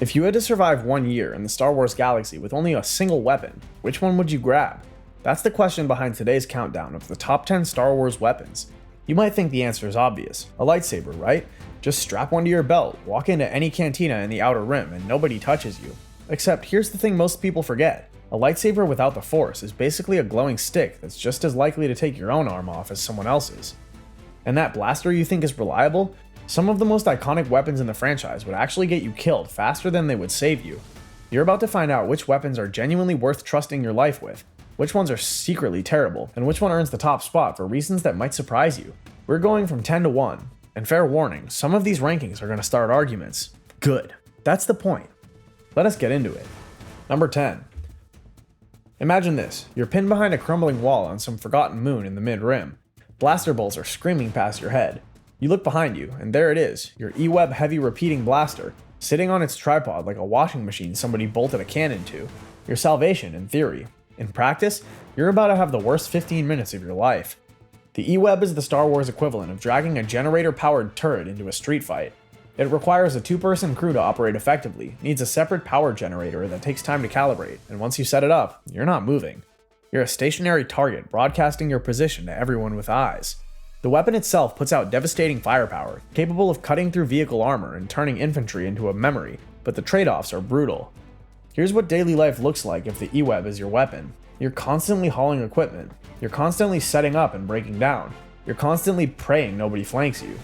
If you had to survive 1 year in the Star Wars galaxy with only a single weapon, which one would you grab? That's the question behind today's countdown of the top 10 Star Wars weapons. You might think the answer is obvious, a lightsaber, right? Just strap one to your belt, walk into any cantina in the Outer Rim, and nobody touches you. Except here's the thing most people forget. A lightsaber without the Force is basically a glowing stick that's just as likely to take your own arm off as someone else's. And that blaster you think is reliable? Some of the most iconic weapons in the franchise would actually get you killed faster than they would save you. You're about to find out which weapons are genuinely worth trusting your life with, which ones are secretly terrible, and which one earns the top spot for reasons that might surprise you. We're going from 10 to 1, and fair warning, some of these rankings are going to start arguments. Good. That's the point. Let us get into it. Number 10. Imagine this, you're pinned behind a crumbling wall on some forgotten moon in the mid-rim. Blaster bolts are screaming past your head. You look behind you, and there it is, your E-Web heavy repeating blaster, sitting on its tripod like a washing machine somebody bolted a cannon to. Your salvation, in theory. In practice, you're about to have the worst 15 minutes of your life. The E-Web is the Star Wars equivalent of dragging a generator-powered turret into a street fight. It requires a two-person crew to operate effectively, needs a separate power generator that takes time to calibrate, and once you set it up, you're not moving. You're a stationary target, broadcasting your position to everyone with eyes. The weapon itself puts out devastating firepower, capable of cutting through vehicle armor and turning infantry into a memory, but the trade-offs are brutal. Here's what daily life looks like if the E-Web is your weapon. You're constantly hauling equipment. You're constantly setting up and breaking down. You're constantly praying nobody flanks you.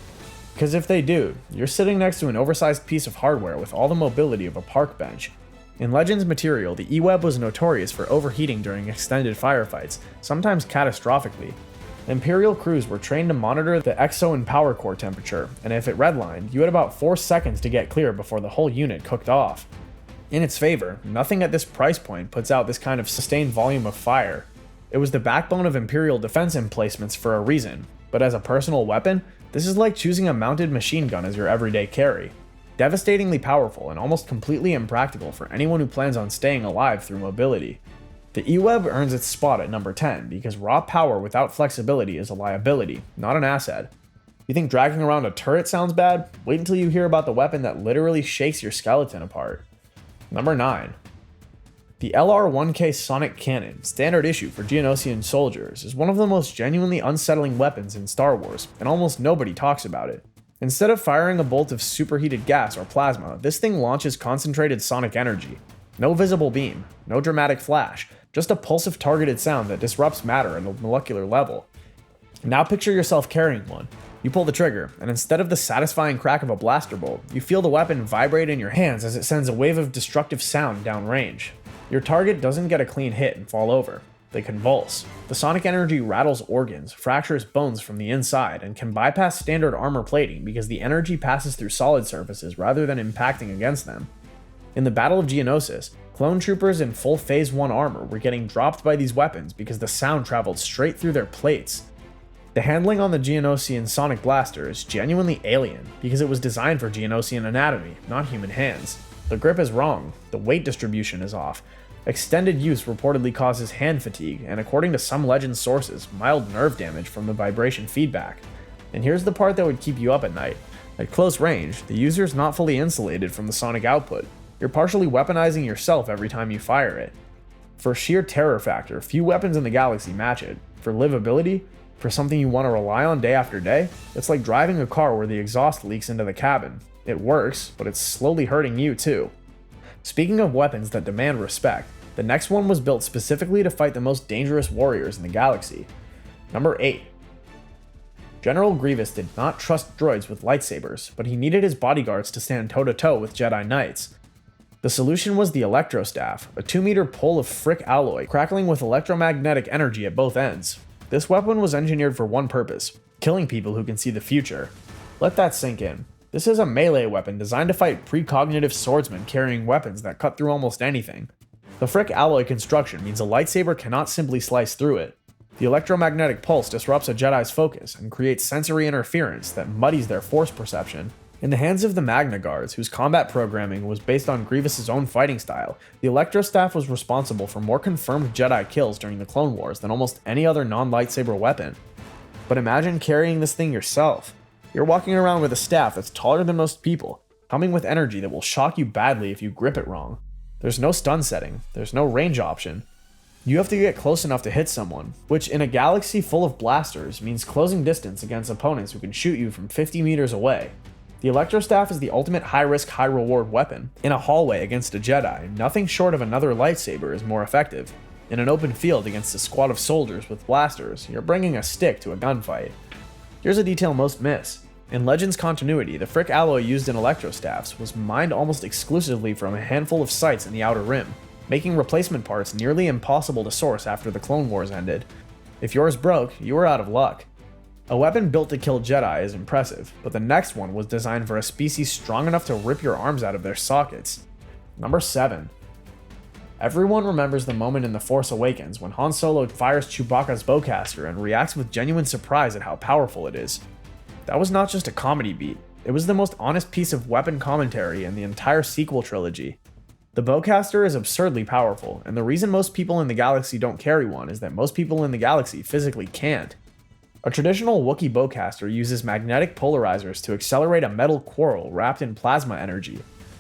Because if they do, you're sitting next to an oversized piece of hardware with all the mobility of a park bench. In Legends material, the E-Web was notorious for overheating during extended firefights, sometimes catastrophically. Imperial crews were trained to monitor the exo and power core temperature, and if it redlined, you had about 4 seconds to get clear before the whole unit cooked off. In its favor, nothing at this price point puts out this kind of sustained volume of fire. It was the backbone of Imperial defense emplacements for a reason, but as a personal weapon, this is like choosing a mounted machine gun as your everyday carry. Devastatingly powerful and almost completely impractical for anyone who plans on staying alive through mobility. The E-Web earns its spot at number 10 because raw power without flexibility is a liability, not an asset. You think dragging around a turret sounds bad? Wait until you hear about the weapon that literally shakes your skeleton apart. Number 9. The LR-1K Sonic Cannon, standard issue for Geonosian soldiers, is one of the most genuinely unsettling weapons in Star Wars, and almost nobody talks about it. Instead of firing a bolt of superheated gas or plasma, this thing launches concentrated sonic energy. No visible beam, no dramatic flash, just a pulsive targeted sound that disrupts matter at a molecular level. Now picture yourself carrying one. You pull the trigger, and instead of the satisfying crack of a blaster bolt, you feel the weapon vibrate in your hands as it sends a wave of destructive sound downrange. Your target doesn't get a clean hit and fall over. They convulse. The sonic energy rattles organs, fractures bones from the inside, and can bypass standard armor plating because the energy passes through solid surfaces rather than impacting against them. In the Battle of Geonosis, clone troopers in full Phase 1 armor were getting dropped by these weapons because the sound traveled straight through their plates. The handling on the Geonosian Sonic Blaster is genuinely alien because it was designed for Geonosian anatomy, not human hands. The grip is wrong, the weight distribution is off. Extended use reportedly causes hand fatigue, and according to some Legends sources, mild nerve damage from the vibration feedback. And here's the part that would keep you up at night. At close range, the user is not fully insulated from the sonic output. You're partially weaponizing yourself every time you fire it. For sheer terror factor, few weapons in the galaxy match it. For livability, for something you want to rely on day after day, it's like driving a car where the exhaust leaks into the cabin. It works, but it's slowly hurting you too. Speaking of weapons that demand respect, the next one was built specifically to fight the most dangerous warriors in the galaxy. Number 8. General Grievous did not trust droids with lightsabers, but he needed his bodyguards to stand toe-to-toe with Jedi Knights. The solution was the Electrostaff, a 2-meter pole of frick alloy crackling with electromagnetic energy at both ends. This weapon was engineered for one purpose: killing people who can see the future. Let that sink in. This is a melee weapon designed to fight precognitive swordsmen carrying weapons that cut through almost anything. The frick alloy construction means a lightsaber cannot simply slice through it. The electromagnetic pulse disrupts a Jedi's focus and creates sensory interference that muddies their force perception. In the hands of the Magna Guards, whose combat programming was based on Grievous's own fighting style, the Electrostaff was responsible for more confirmed Jedi kills during the Clone Wars than almost any other non-lightsaber weapon. But imagine carrying this thing yourself. You're walking around with a staff that's taller than most people. coming with energy that will shock you badly if you grip it wrong. There's no stun setting, there's no range option. You have to get close enough to hit someone, which in a galaxy full of blasters means closing distance against opponents who can shoot you from 50 meters away. The Electrostaff is the ultimate high-risk, high-reward weapon. In a hallway against a Jedi, nothing short of another lightsaber is more effective. In an open field against a squad of soldiers with blasters, you're bringing a stick to a gunfight. Here's a detail most miss. In Legends continuity, the Frick alloy used in Electrostaffs was mined almost exclusively from a handful of sites in the Outer Rim, making replacement parts nearly impossible to source after the Clone Wars ended. If yours broke, you were out of luck. A weapon built to kill Jedi is impressive, but the next one was designed for a species strong enough to rip your arms out of their sockets. Number 7. Everyone remembers the moment in The Force Awakens when Han Solo fires Chewbacca's Bowcaster and reacts with genuine surprise at how powerful it is. That was not just a comedy beat, it was the most honest piece of weapon commentary in the entire sequel trilogy. The Bowcaster is absurdly powerful, and the reason most people in the galaxy don't carry one is that most people in the galaxy physically can't. A traditional Wookiee Bowcaster uses magnetic polarizers to accelerate a metal quarrel wrapped in plasma energy.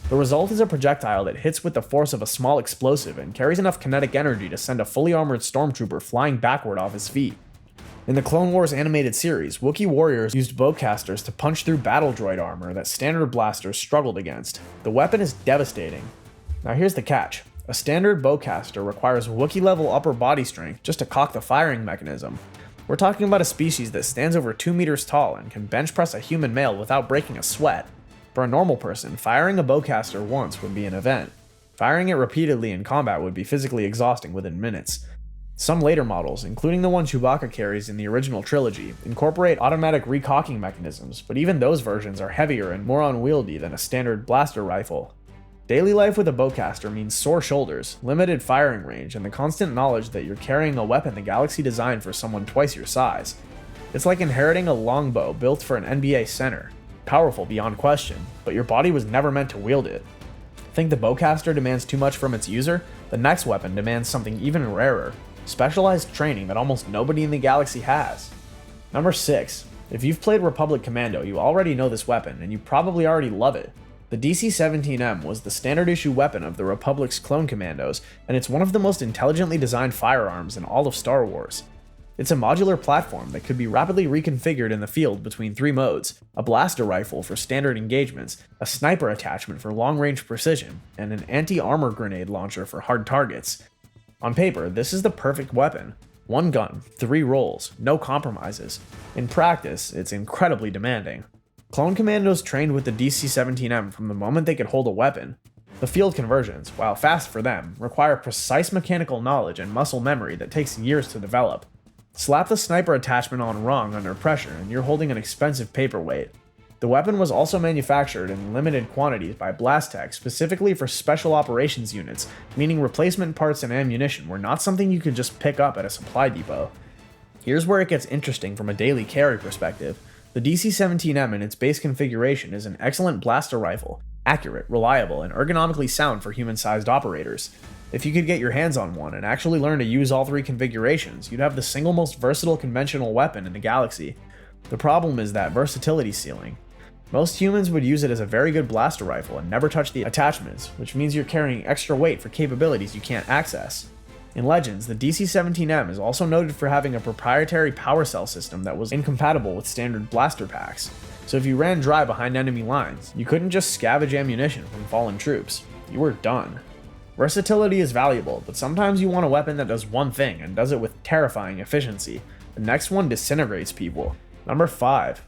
The result is a projectile that hits with the force of a small explosive and carries enough kinetic energy to send a fully armored stormtrooper flying backward off his feet. In the Clone Wars animated series, Wookiee warriors used Bowcasters to punch through battle droid armor that standard blasters struggled against. The weapon is devastating. Now here's the catch. A standard Bowcaster requires Wookiee-level upper body strength just to cock the firing mechanism. We're talking about a species that stands over 2 meters tall and can bench press a human male without breaking a sweat. For a normal person, firing a Bowcaster once would be an event. Firing it repeatedly in combat would be physically exhausting within minutes. Some later models, including the one Chewbacca carries in the original trilogy, incorporate automatic recocking mechanisms, but even those versions are heavier and more unwieldy than a standard blaster rifle. Daily life with a Bowcaster means sore shoulders, limited firing range, and the constant knowledge that you're carrying a weapon the galaxy designed for someone twice your size. It's like inheriting a longbow built for an NBA center. Powerful beyond question, but your body was never meant to wield it. Think the Bowcaster demands too much from its user? The next weapon demands something even rarer. Specialized training that almost nobody in the galaxy has. Number 6. If you've played Republic Commando, you already know this weapon, and you probably already love it. The DC-17M was the standard issue weapon of the Republic's clone commandos, and it's one of the most intelligently designed firearms in all of Star Wars. It's a modular platform that could be rapidly reconfigured in the field between 3 modes: a blaster rifle for standard engagements, a sniper attachment for long-range precision, and an anti-armor grenade launcher for hard targets. On paper, this is the perfect weapon. 1 gun, 3 rolls, no compromises. In practice, it's incredibly demanding. Clone commandos trained with the DC-17M from the moment they could hold a weapon. The field conversions, while fast for them, require precise mechanical knowledge and muscle memory that takes years to develop. Slap the sniper attachment on wrong under pressure and you're holding an expensive paperweight. The weapon was also manufactured in limited quantities by Blastech specifically for special operations units, meaning replacement parts and ammunition were not something you could just pick up at a supply depot. Here's where it gets interesting from a daily carry perspective. The DC-17M in its base configuration is an excellent blaster rifle, accurate, reliable, and ergonomically sound for human-sized operators. If you could get your hands on one and actually learn to use all 3 configurations, you'd have the single most versatile conventional weapon in the galaxy. The problem is that versatility ceiling. Most humans would use it as a very good blaster rifle and never touch the attachments, which means you're carrying extra weight for capabilities you can't access. In Legends, the DC-17M is also noted for having a proprietary power cell system that was incompatible with standard blaster packs. So if you ran dry behind enemy lines, you couldn't just scavenge ammunition from fallen troops. You were done. Versatility is valuable, but sometimes you want a weapon that does one thing and does it with terrifying efficiency. The next one disintegrates people. Number 5.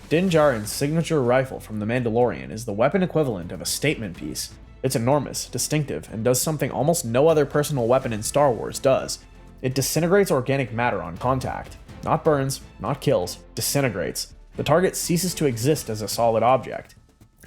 Din Djarin's signature rifle from The Mandalorian is the weapon equivalent of a statement piece. It's enormous, distinctive, and does something almost no other personal weapon in Star Wars does. It disintegrates organic matter on contact. Not burns, not kills, disintegrates. The target ceases to exist as a solid object.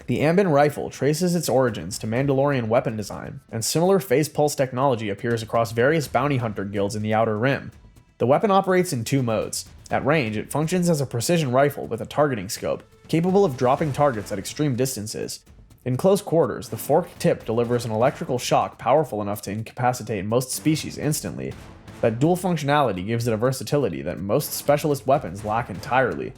The Amban rifle traces its origins to Mandalorian weapon design, and similar phase pulse technology appears across various bounty hunter guilds in the Outer Rim. The weapon operates in 2 modes. At range, it functions as a precision rifle with a targeting scope, capable of dropping targets at extreme distances. In close quarters, the forked tip delivers an electrical shock powerful enough to incapacitate most species instantly. That dual functionality gives it a versatility that most specialist weapons lack entirely.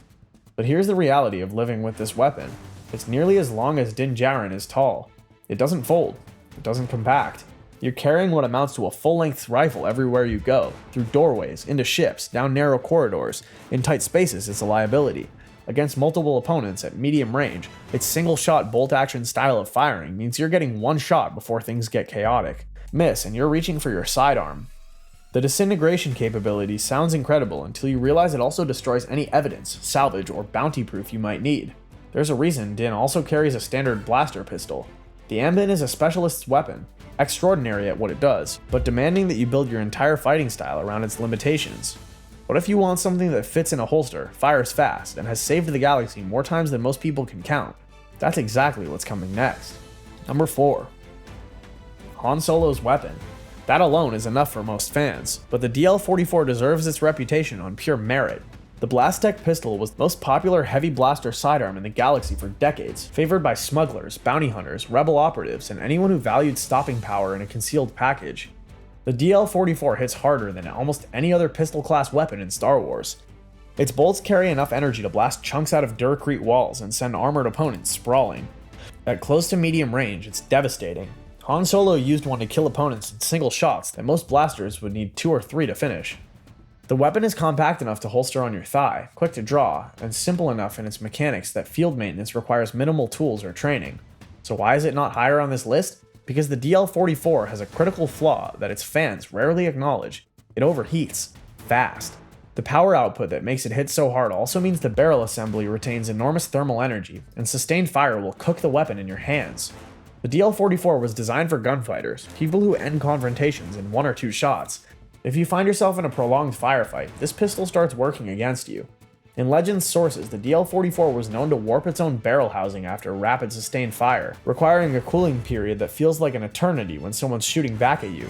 But here's the reality of living with this weapon. It's nearly as long as Din Djarin is tall. It doesn't fold. It doesn't compact. You're carrying what amounts to a full-length rifle everywhere you go, through doorways, into ships, down narrow corridors. In tight spaces, it's a liability. Against multiple opponents at medium range, its single-shot bolt-action style of firing means you're getting one shot before things get chaotic. Miss, and you're reaching for your sidearm. The disintegration capability sounds incredible until you realize it also destroys any evidence, salvage, or bounty proof you might need. There's a reason Din also carries a standard blaster pistol. The Amban is a specialist's weapon, extraordinary at what it does, but demanding that you build your entire fighting style around its limitations. What if you want something that fits in a holster, fires fast, and has saved the galaxy more times than most people can count? That's exactly what's coming next. Number 4. Han Solo's weapon. That alone is enough for most fans, but the DL-44 deserves its reputation on pure merit. The Blastech pistol was the most popular heavy blaster sidearm in the galaxy for decades, favored by smugglers, bounty hunters, rebel operatives, and anyone who valued stopping power in a concealed package. The DL-44 hits harder than almost any other pistol-class weapon in Star Wars. Its bolts carry enough energy to blast chunks out of Duracrete walls and send armored opponents sprawling. At close to medium range, it's devastating. Han Solo used one to kill opponents in single shots that most blasters would need 2 or 3 to finish. The weapon is compact enough to holster on your thigh, quick to draw, and simple enough in its mechanics that field maintenance requires minimal tools or training. So why is it not higher on this list? Because the DL-44 has a critical flaw that its fans rarely acknowledge. It overheats. Fast. The power output that makes it hit so hard also means the barrel assembly retains enormous thermal energy, and sustained fire will cook the weapon in your hands. The DL-44 was designed for gunfighters, people who end confrontations in 1 or 2 shots. If you find yourself in a prolonged firefight, this pistol starts working against you. In Legends sources, the DL-44 was known to warp its own barrel housing after rapid sustained fire, requiring a cooling period that feels like an eternity when someone's shooting back at you.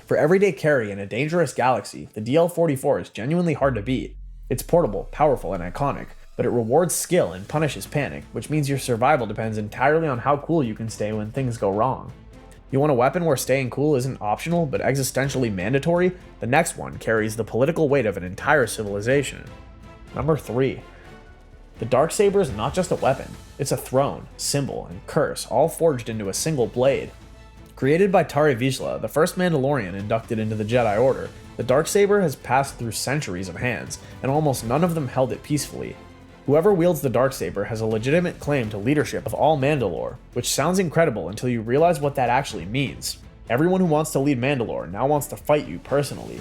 For everyday carry in a dangerous galaxy, the DL-44 is genuinely hard to beat. It's portable, powerful, and iconic, but it rewards skill and punishes panic, which means your survival depends entirely on how cool you can stay when things go wrong. You want a weapon where staying cool isn't optional but existentially mandatory? The next one carries the political weight of an entire civilization. Number 3. The Darksaber is not just a weapon, it's a throne, symbol, and curse, all forged into a single blade. Created by Tari Vizsla, the first Mandalorian inducted into the Jedi Order, the Darksaber has passed through centuries of hands, and almost none of them held it peacefully. Whoever wields the Darksaber has a legitimate claim to leadership of all Mandalore, which sounds incredible until you realize what that actually means. Everyone who wants to lead Mandalore now wants to fight you personally.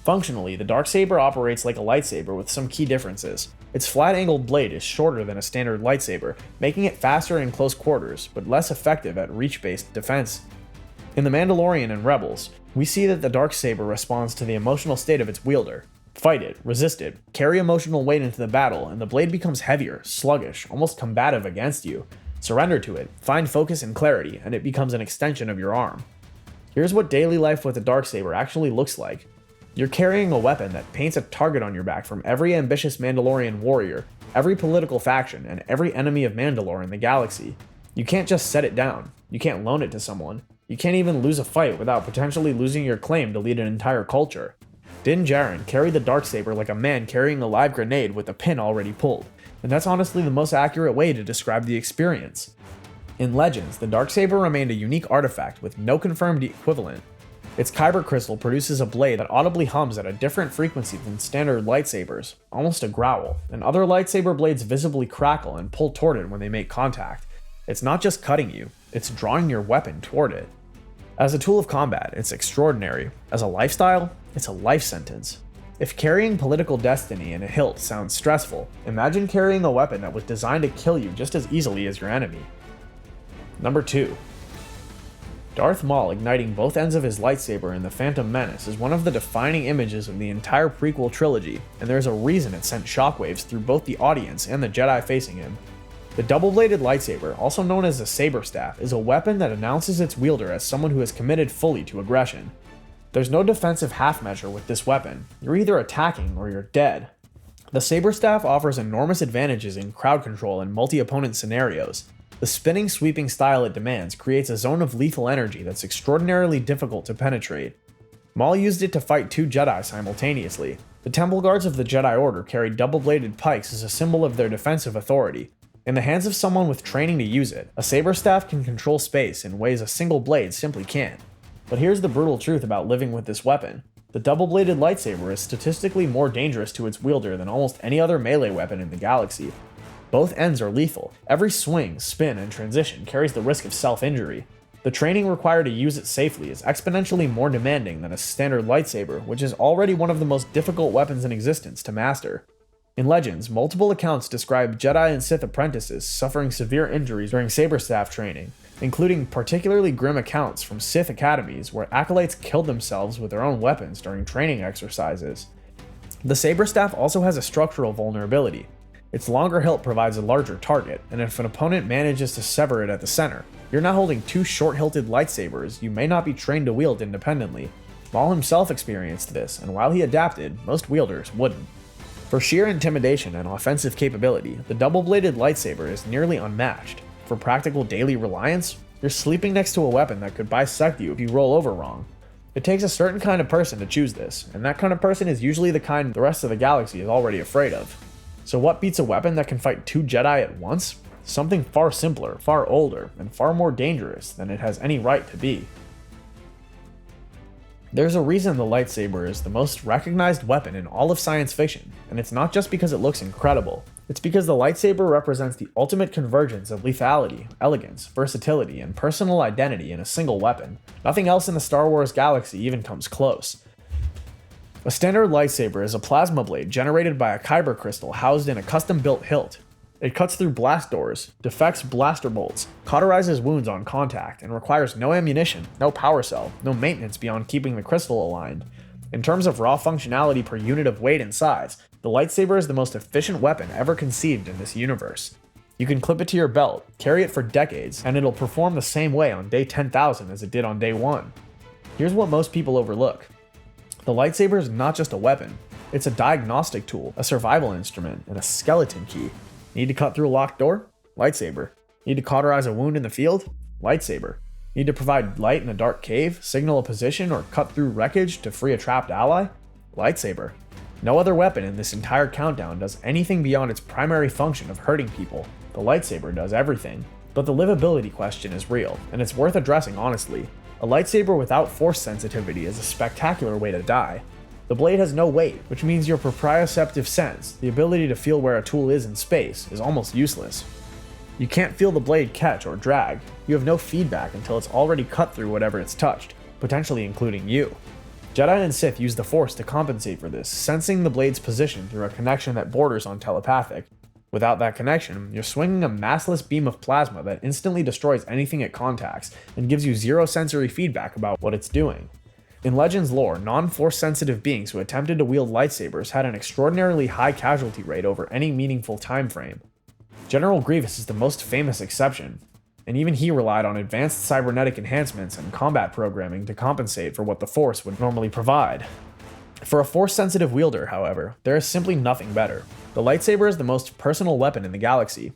Functionally, the Darksaber operates like a lightsaber with some key differences. Its flat-angled blade is shorter than a standard lightsaber, making it faster in close quarters, but less effective at reach-based defense. In The Mandalorian and Rebels, we see that the Darksaber responds to the emotional state of its wielder. Fight it, resist it, carry emotional weight into the battle, and the blade becomes heavier, sluggish, almost combative against you. Surrender to it, find focus and clarity, and it becomes an extension of your arm. Here's what daily life with the Darksaber actually looks like. You're carrying a weapon that paints a target on your back from every ambitious Mandalorian warrior, every political faction, and every enemy of Mandalore in the galaxy. You can't just set it down. You can't loan it to someone. You can't even lose a fight without potentially losing your claim to lead an entire culture. Din Djarin carried the Darksaber like a man carrying a live grenade with the pin already pulled, and that's honestly the most accurate way to describe the experience. In Legends, the Darksaber remained a unique artifact with no confirmed equivalent. Its kyber crystal produces a blade that audibly hums at a different frequency than standard lightsabers, almost a growl, and other lightsaber blades visibly crackle and pull toward it when they make contact. It's not just cutting you, it's drawing your weapon toward it. As a tool of combat, it's extraordinary. As a lifestyle, it's a life sentence. If carrying political destiny in a hilt sounds stressful, imagine carrying a weapon that was designed to kill you just as easily as your enemy. Number 2. Darth Maul igniting both ends of his lightsaber in The Phantom Menace is one of the defining images of the entire prequel trilogy, and there's a reason it sent shockwaves through both the audience and the Jedi facing him. The double-bladed lightsaber, also known as the saber staff, is a weapon that announces its wielder as someone who is committed fully to aggression. There's no defensive half measure with this weapon. You're either attacking or you're dead. The saber staff offers enormous advantages in crowd control and multi-opponent scenarios. The spinning, sweeping style it demands creates a zone of lethal energy that's extraordinarily difficult to penetrate. Maul used it to fight 2 Jedi simultaneously. The Temple Guards of the Jedi Order carried double-bladed pikes as a symbol of their defensive authority. In the hands of someone with training to use it, a saber staff can control space in ways a single blade simply can't. But here's the brutal truth about living with this weapon. The double-bladed lightsaber is statistically more dangerous to its wielder than almost any other melee weapon in the galaxy. Both ends are lethal. Every swing, spin, and transition carries the risk of self-injury. The training required to use it safely is exponentially more demanding than a standard lightsaber, which is already one of the most difficult weapons in existence to master. In Legends, multiple accounts describe Jedi and Sith apprentices suffering severe injuries during saber staff training, including particularly grim accounts from Sith academies where acolytes killed themselves with their own weapons during training exercises. The saber staff also has a structural vulnerability. Its longer hilt provides a larger target, and if an opponent manages to sever it at the center, you're now holding two short-hilted lightsabers you may not be trained to wield independently. Maul himself experienced this, and while he adapted, most wielders wouldn't. For sheer intimidation and offensive capability, the double-bladed lightsaber is nearly unmatched. For practical daily reliance, you're sleeping next to a weapon that could bisect you if you roll over wrong. It takes a certain kind of person to choose this, and that kind of person is usually the kind the rest of the galaxy is already afraid of. So what beats a weapon that can fight two Jedi at once? Something far simpler, far older, and far more dangerous than it has any right to be. There's a reason the lightsaber is the most recognized weapon in all of science fiction, and it's not just because it looks incredible. It's because the lightsaber represents the ultimate convergence of lethality, elegance, versatility, and personal identity in a single weapon. Nothing else in the Star Wars galaxy even comes close. A standard lightsaber is a plasma blade generated by a kyber crystal housed in a custom-built hilt. It cuts through blast doors, deflects blaster bolts, cauterizes wounds on contact, and requires no ammunition, no power cell, no maintenance beyond keeping the crystal aligned. In terms of raw functionality per unit of weight and size, the lightsaber is the most efficient weapon ever conceived in this universe. You can clip it to your belt, carry it for decades, and it'll perform the same way on day 10,000 as it did on day 1. Here's what most people overlook. The lightsaber is not just a weapon, it's a diagnostic tool, a survival instrument, and a skeleton key. Need to cut through a locked door? Lightsaber. Need to cauterize a wound in the field? Lightsaber. Need to provide light in a dark cave, signal a position, or cut through wreckage to free a trapped ally? Lightsaber. No other weapon in this entire countdown does anything beyond its primary function of hurting people. The lightsaber does everything. But the livability question is real, and it's worth addressing honestly. A lightsaber without force sensitivity is a spectacular way to die. The blade has no weight, which means your proprioceptive sense, the ability to feel where a tool is in space, is almost useless. You can't feel the blade catch or drag. You have no feedback until it's already cut through whatever it's touched, potentially including you. Jedi and Sith use the Force to compensate for this, sensing the blade's position through a connection that borders on telepathic. Without that connection, you're swinging a massless beam of plasma that instantly destroys anything it contacts and gives you zero sensory feedback about what it's doing. In Legends lore, non-force sensitive beings who attempted to wield lightsabers had an extraordinarily high casualty rate over any meaningful time frame. General Grievous is the most famous exception, and even he relied on advanced cybernetic enhancements and combat programming to compensate for what the Force would normally provide. For a force-sensitive wielder, however, there is simply nothing better. The lightsaber is the most personal weapon in the galaxy.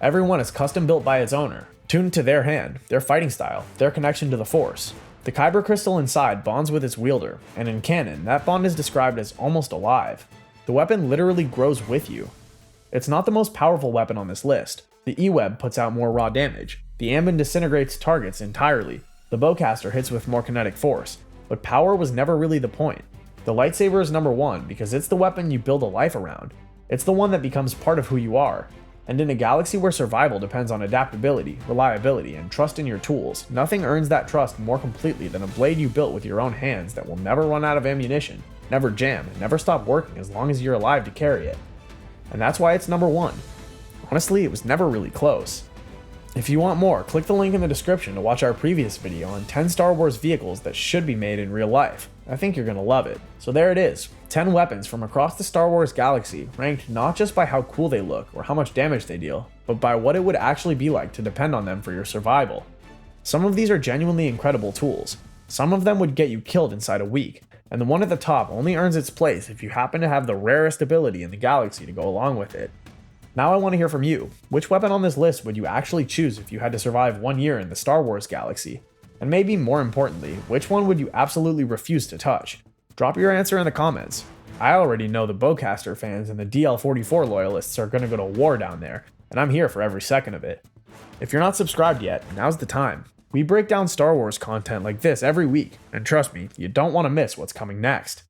Everyone is custom-built by its owner, tuned to their hand, their fighting style, their connection to the Force. The kyber crystal inside bonds with its wielder, and in canon, that bond is described as almost alive. The weapon literally grows with you. It's not the most powerful weapon on this list. The E-Web puts out more raw damage. The Amban disintegrates targets entirely. The Bowcaster hits with more kinetic force. But power was never really the point. The lightsaber is number one because it's the weapon you build a life around. It's the one that becomes part of who you are. And in a galaxy where survival depends on adaptability, reliability, and trust in your tools, nothing earns that trust more completely than a blade you built with your own hands that will never run out of ammunition, never jam, and never stop working as long as you're alive to carry it. And that's why it's number one. Honestly, it was never really close. If you want more, click the link in the description to watch our previous video on 10 Star Wars vehicles that should be made in real life. I think you're gonna love it. So there it is, 10 weapons from across the Star Wars galaxy, ranked not just by how cool they look or how much damage they deal, but by what it would actually be like to depend on them for your survival. Some of these are genuinely incredible tools. Some of them would get you killed inside a week, and the one at the top only earns its place if you happen to have the rarest ability in the galaxy to go along with it. Now I want to hear from you. Which weapon on this list would you actually choose if you had to survive 1 year in the Star Wars galaxy? And maybe more importantly, which one would you absolutely refuse to touch? Drop your answer in the comments. I already know the Bowcaster fans and the DL44 loyalists are going to go to war down there, and I'm here for every second of it. If you're not subscribed yet, now's the time. We break down Star Wars content like this every week, and trust me, you don't want to miss what's coming next.